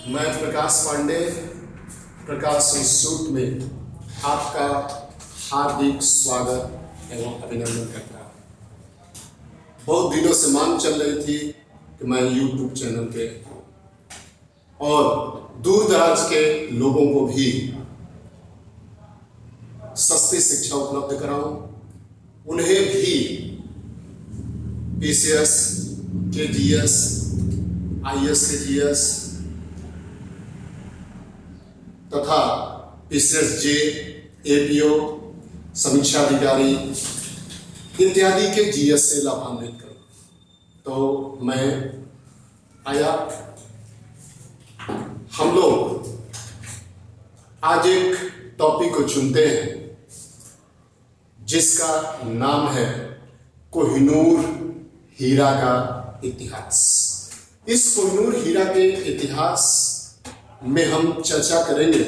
मैं प्रकाश पांडे प्रकाश इंस्टीट्यूट में आपका हार्दिक स्वागत एवं अभिनंदन करता हूँ। बहुत दिनों से मांग चल रही थी कि मैं यूट्यूब चैनल पे और दूर दराज के लोगों को भी सस्ती शिक्षा उपलब्ध कराऊं, उन्हें भी पीसीएस, केजीएस, आईएएस, केजीएस तथा पीसीएस-जे, एपीओ, समीक्षा अधिकारी इत्यादि के जीएस से लाभान्वित करूं। तो मैं आया। हम लोग आज एक टॉपिक को चुनते हैं जिसका नाम है कोहिनूर हीरा का इतिहास। इस कोहिनूर हीरा के इतिहास में हम चर्चा करेंगे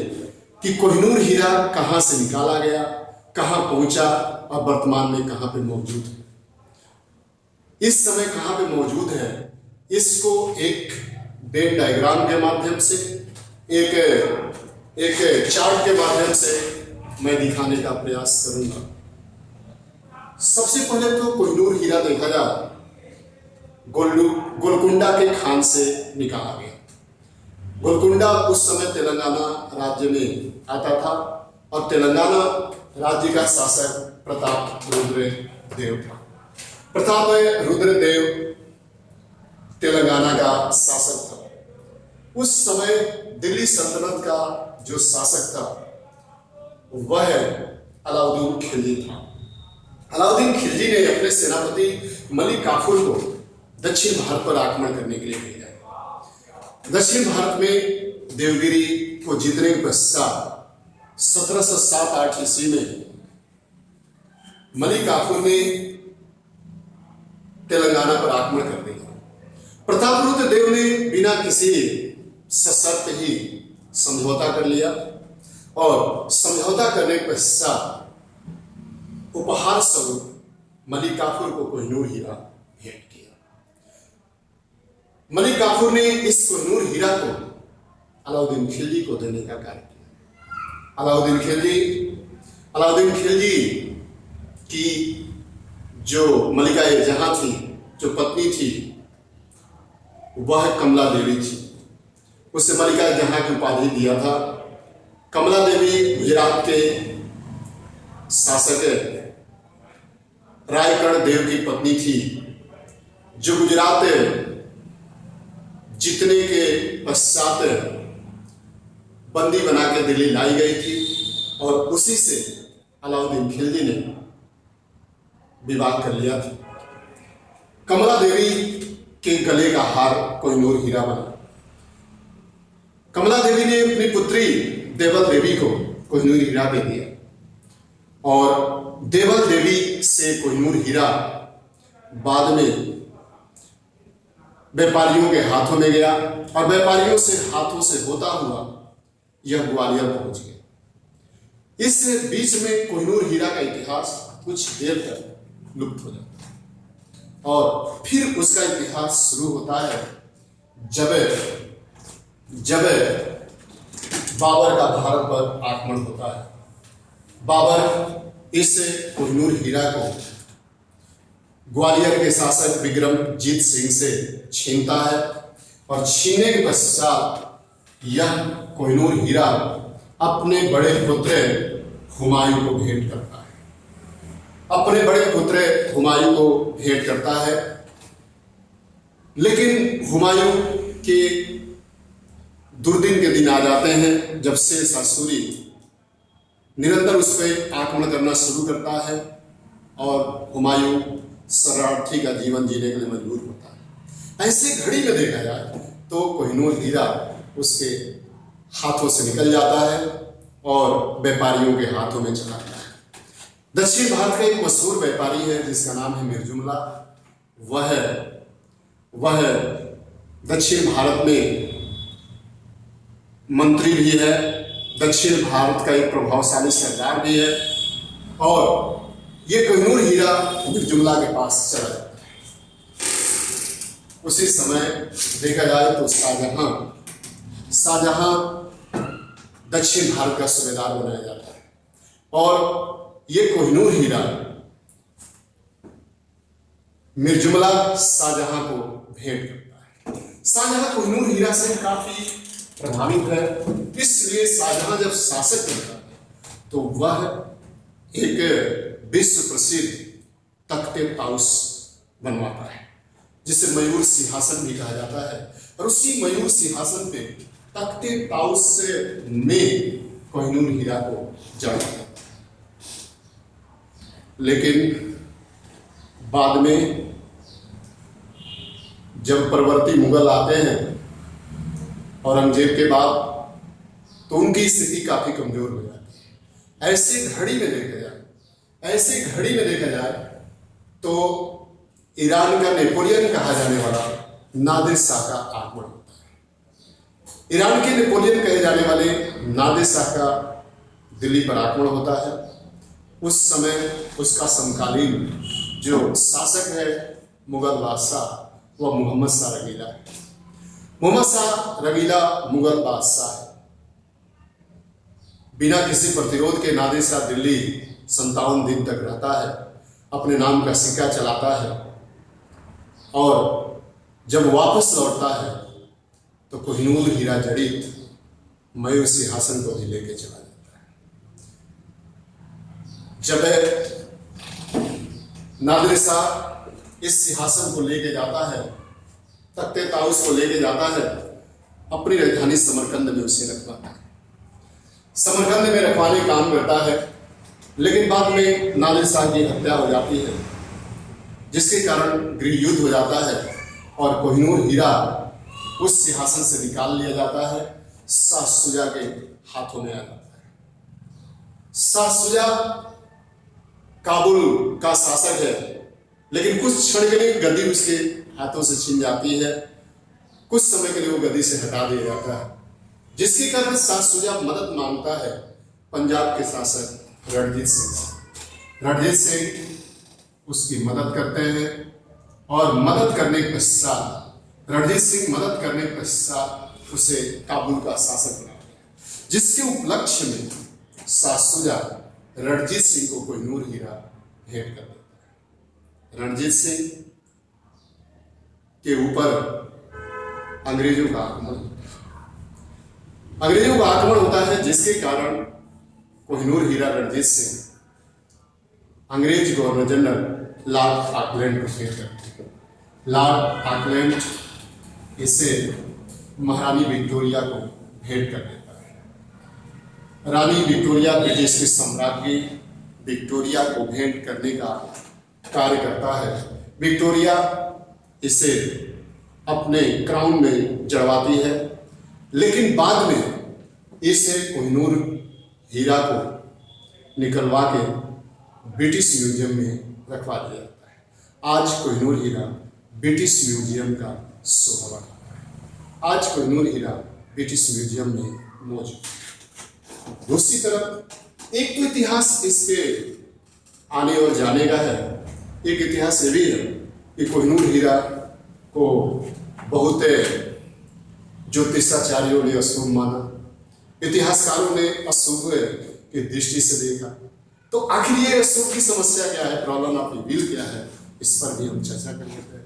कि कोहिनूर हीरा कहां से निकाला गया, कहां पहुंचा और वर्तमान में कहां पे मौजूद है, इस समय कहां पे मौजूद है। इसको एक वेन डायग्राम के माध्यम से, एक चार्ट के माध्यम से मैं दिखाने का प्रयास करूंगा। सबसे पहले तो कोहिनूर हीरा देखा जाए गोलकुंडा के खान से निकाला गया। गोलकुंडा उस समय तेलंगाना राज्य में आता था और तेलंगाना राज्य का शासक प्रताप रुद्र देव था। प्रताप रुद्र देव तेलंगाना का शासक था। उस समय दिल्ली सल्तनत का जो शासक था वह अलाउद्दीन खिलजी था। अलाउद्दीन खिलजी ने अपने सेनापति मलिक काफूर को दक्षिण भारत पर आक्रमण करने के लिए भेजा। दक्षिण भारत में देवगिरी को जीतने के पश्चात 1707-8 ईस्वी में मलिक काफूर ने तेलंगाना पर आक्रमण कर दिया। प्रताप रुद्र देव ने बिना किसी सशर्त ही समझौता कर लिया और समझौता करने के पश्चात उपहार स्वरूप मलिक काफूर को कोहिनूर हीरा भेंट किया। मलिक काफूर ने इस कोहिनूर हीरा को अलाउद्दीन खिलजी को देने का कार्य किया। अलाउद्दीन खिलजी की जो मलिकाए जहां थी, जो पत्नी थी, वह कमला देवी थी। उसे मलिकाए जहां की उपाधि दिया था। कमला देवी गुजरात के शासक रायकण देव की पत्नी थी, जो गुजरात जीतने के पश्चात बंदी बना के दिल्ली लाई गई थी और उसी से अलाउद्दीन खिलजी ने विवाह कर लिया था। कमला देवी के गले का हार कोहिनूर हीरा बना। कमला देवी ने अपनी पुत्री देवल देवी को कोहिनूर हीरा दे दिया और देवल देवी से कोहिनूर हीरा बाद में व्यापारियों के हाथों में गया और व्यापारियों से हाथों से होता हुआ यह ग्वालियर पहुंच गया। इस बीच में कोहिनूर हीरा का इतिहास कुछ देर तक लुप्त हो जाता है और फिर उसका इतिहास शुरू होता है जब बाबर का भारत पर आक्रमण होता है। बाबर इस कोहिनूर हीरा को ग्वालियर के शासक विक्रमजीत सिंह से छीनता है और छीनने के पश्चात यह कोहिनूर हीरा अपने बड़े पुत्र हुमायूं को भेंट करता है। लेकिन हुमायूं के दुर्दिन के दिन आ जाते हैं जब से सासूरी निरंतर उस पर आक्रमण करना शुरू करता है और हुमायूं शरणार्थी का जीवन जीने के लिए मजबूर होता है। ऐसे घड़ी में देखा जाए तो कोहिनूर हीरा उसके हाथों से निकल जाता है और व्यापारियों के हाथों में चला जाता है। दक्षिण भारत का एक मशहूर व्यापारी है जिसका नाम है मिर्जुमला। वह दक्षिण भारत में मंत्री भी है, दक्षिण भारत का एक प्रभावशाली सरदार भी है और ये कोहिनूर हीरा मिर्जुमला के पास चला जाता है। उसी समय देखा जाए तो शाहजहां शाहजहां दक्षिण भारत का सूबेदार बनाया जाता है और ये कोहिनूर हीरा मिर्जुमला शाहजहां को भेंट करता है। शाहजहां कोहिनूर हीरा से काफी प्रभावित है, इसलिए शाहजहां जब शासक बनता है तो वह एक विश्व प्रसिद्ध तख्ते ताउस बनवाता है, जिसे मयूर सिंहासन भी कहा जाता है। और उसी मयूर सिंहासन पे तख्ते ताउस में कोहिनूर हीरा को जड़ा जाता है। लेकिन बाद में जब परवर्ती मुगल आते हैं औरंगजेब के बाद, तो उनकी स्थिति काफी कमजोर हो जाती है। ऐसी घड़ी में देखा जाए तो ईरान का नेपोलियन कहा जाने वाला नादिर शाह का आगमन होता है। ईरान के नेपोलियन कहे जाने वाले नादिर शाह का दिल्ली पर आक्रमण होता है। उस समय उसका समकालीन जो शासक है मुगल बादशाह, वह मोहम्मद शाह रगीला है। मोहम्मद शाह रगीला मुगल बादशाह है। बिना किसी प्रतिरोध के नादिर शाह दिल्ली 57 दिन तक रहता है, अपने नाम का सिक्का चलाता है और जब वापस लौटता है तो कोहिनूर हीरा जड़ित मयूर सिंहासन को भी लेके चला जाता है। जब नादिर शाह इस सिंहासन को लेके जाता है, तख्ते ताउस को लेके जाता है, अपनी राजधानी समरकंद में उसे रखवाता है। समरकंद में रखवाने का काम करता है, लेकिन बाद में नादिर शाह की हत्या हो जाती है, जिसके कारण गृह युद्ध हो जाता है और कोहिनूर हीरा उस सिंहासन से निकाल लिया जाता है, शाह शुजा के हाथों में आ जाता है। शाह शुजा काबुल का शासक है, लेकिन कुछ क्षण के लिए गद्दी उसके हाथों से छीन जाती है। कुछ समय के लिए वो गद्दी से हटा दिया जाता है, जिसके कारण शाह शुजा मदद मांगता है पंजाब के शासक रणजीत सिंह से। रणजीत सिंह उसकी मदद करते हैं और मदद करने के पश्चात उसे काबुल का शासक बनाते हैं, जिसके उपलक्ष्य में शाह शुजा रणजीत सिंह को कोहिनूर हीरा भेंट कर देता है। रणजीत सिंह के ऊपर अंग्रेजों का आक्रमण होता है, जिसके कारण कोहिनूर हीरा रणजीत सिंह अंग्रेज गवर्नर जनरल लॉर्ड ऑकलैंड को भेंट करते हैं। लॉर्ड ऑकलैंड इसे महारानी विक्टोरिया को भेंट कर देता है। रानी विक्टोरिया ब्रिटिश के सम्राज्ञी विक्टोरिया को भेंट करने का कार्य करता है। विक्टोरिया इसे अपने क्राउन में जड़वाती है, लेकिन बाद में इसे कोहिनूर हीरा को निकलवा के ब्रिटिश म्यूजियम में रखवा दिया जाता है। आज कोहिनूर हीरा ब्रिटिश म्यूजियम का शोभा बढ़ा है। आज कोहिनूर हीरा ब्रिटिश म्यूजियम में मौजूद है। दूसरी तरफ एक तो इतिहास इसके आने और जाने का है। एक इतिहास ये भी है कि कोहिनूर हीरा को बहुत ज्योतिषाचार्यों ने अशुभ माना, इतिहासकारों ने अशुभ की दृष्टि से देखा। तो आखिर ये अशुभ की समस्या क्या है, प्रॉब्लम ऑफ इविल क्या है, इस पर भी हम चर्चा कर लेते हैं।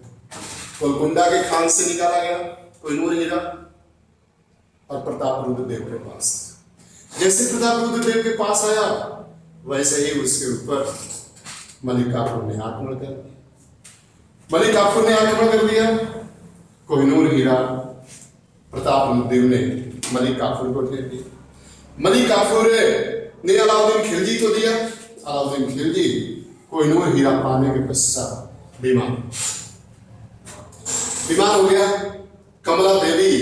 गोलकुंडा के खान से निकाला गया कोहिनूर हीरा और प्रताप रुद्रदेव के पास। जैसे प्रताप रुद्रदेव के पास आया, वैसे ही उसके ऊपर मलिक काफूर ने आक्रमण कर दिया। कोहिनूर हीरा प्रताप रुद्रदेव ने मलिक काफूर को दे दिया। मलिक काफूर ने अलाउद्दीन खिलजी को दिया। अलाउद्दीन खिलजी कोहिनूर हीरा पाने के पश्चात बीमार हो गया। कमला देवी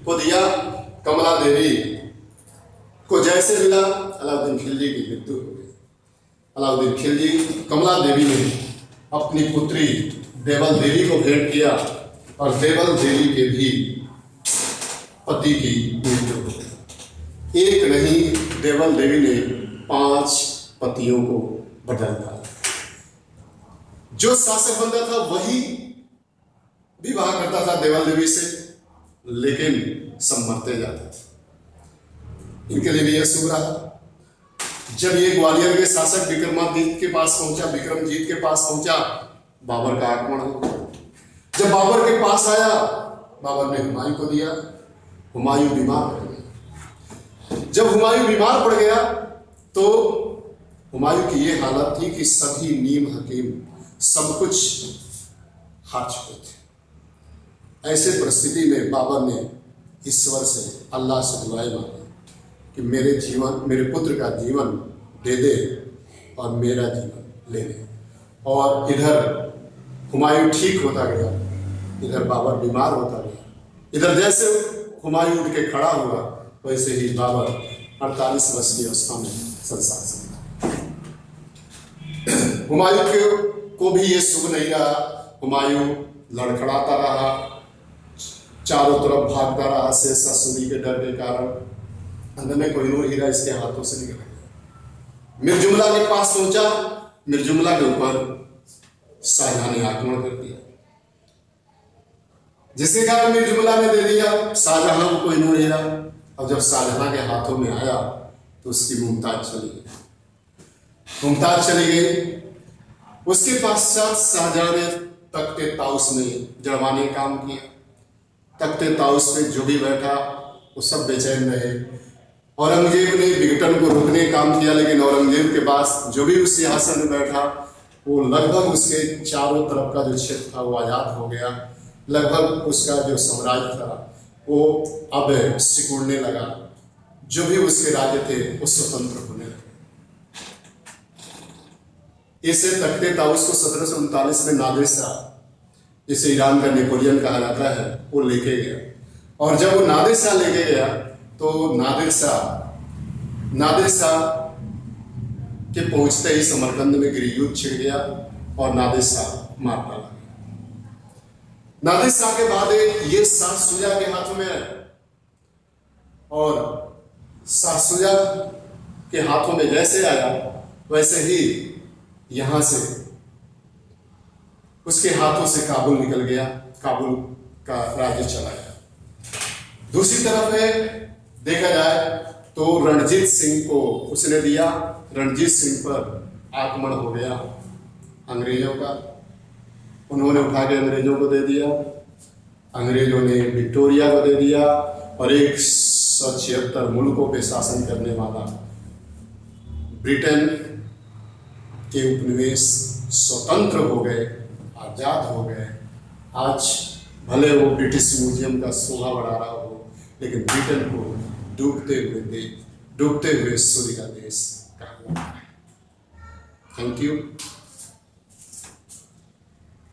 को दिया। कमला देवी को जैसे मिला, अलाउद्दीन खिलजी की मृत्यु हो गई। अलाउद्दीन खिलजी कमला देवी ने अपनी पुत्री देवल देवी को भेंट किया और देवल देवी के भी पति की मृत्यु हो गई। एक नहीं, देवल देवी ने 5 पतियों को बदल डाला। जो शासक बनता था वही विवाह करता था देवल देवी से, लेकिन सब मरते जाते थे। इनके लिए भी यह शुभ रहा। जब ये ग्वालियर के शासक विक्रमादित्य के पास पहुंचा, विक्रमजीत के पास पहुंचा, बाबर का आक्रमण हो गया। जब बाबर के पास आया, बाबर ने हुमायूं को दिया। हुमायूं बीमार पड़ गया। जब हुमायूं बीमार पड़ गया तो हुमायूं की ये हालत थी कि सभी नीम हकीम सब कुछ हार चुके थे। ऐसे परिस्थिति में बाबर ने ईश्वर से, अल्लाह से दुआएं मांगी कि मेरे पुत्र का जीवन दे दे और मेरा जीवन ले ले। और इधर हुमायूं ठीक होता गया, इधर बाबर बीमार होता गया। इधर जैसे हुमायूं उठ के खड़ा हुआ, वैसे ही बाबर 48 वर्ष की अवस्था में संसार से हुमायूं को भी ये सुख नहीं रहा। हुमायूं लड़खड़ाता रहा, चारों तरफ भागता रहा शेषासुरी के डर के कारण। अंत में कोहिनूर हीरा इसके हाथों से निकल गया। मिर्जुमला के पास पहुंचा, मिर्जुमला के ऊपर शाहजहां ने आक्रमण कर दिया, जिसके कारण मिर्जुमला ने दे दिया शाहजहां को कोहिनूर हीरा। अब जब शाहजहां के हाथों में आया तो उसकी मुमताज चली गई। उसके पश्चात शाहजहां ने तख्ते ताउस में जड़वाने काम किया। तख्ते ताउस पे जो भी बैठा वो सब बेचैन रहे। औरंगजेब ने विघटन को रोकने काम किया, लेकिन औरंगजेब के पास जो भी उस सिंहासन में बैठा वो लगभग उसके चारों तरफ का जो क्षेत्र था वो आजाद हो गया। लगभग उसका जो साम्राज्य था वो अब सिकुड़ने लगा। जो भी उसके राज्य थे वो स्वतंत्र होने लगे। इसे तख्ते ताउस को 1739 में नादिर शाह, जिसे ईरान का नेपोलियन कहा जाता है, वो लेके गया। और जब वो नादिर शाह लेके गया तो नादिर शाह के पहुंचते ही समरकंद में गृहयुद्ध छिड़ गया और नादिर शाह मार डाला। नादिर शाह के बाद ये शाह शुजा के हाथों में आया और शाह शुजा के हाथों में जैसे आया वैसे ही यहां से उसके हाथों से काबुल निकल गया, काबुल का राज्य चला गया। दूसरी तरफ है देखा जाए तो रणजीत सिंह को उसने दिया। रणजीत सिंह पर आक्रमण हो गया अंग्रेजों का, उन्होंने उठा के अंग्रेजों को दे दिया। अंग्रेजों ने विक्टोरिया को दे दिया और 176 मुल्कों पे शासन करने वाला ब्रिटेन के उपनिवेश स्वतंत्र हो गए, आजाद हो गए। आज भले वो ब्रिटिश म्यूजियम का शोभा बढ़ा रहा हो, लेकिन ब्रिटेन को डूबते हुए सूर्य का देश कहा जाता है। Thank you.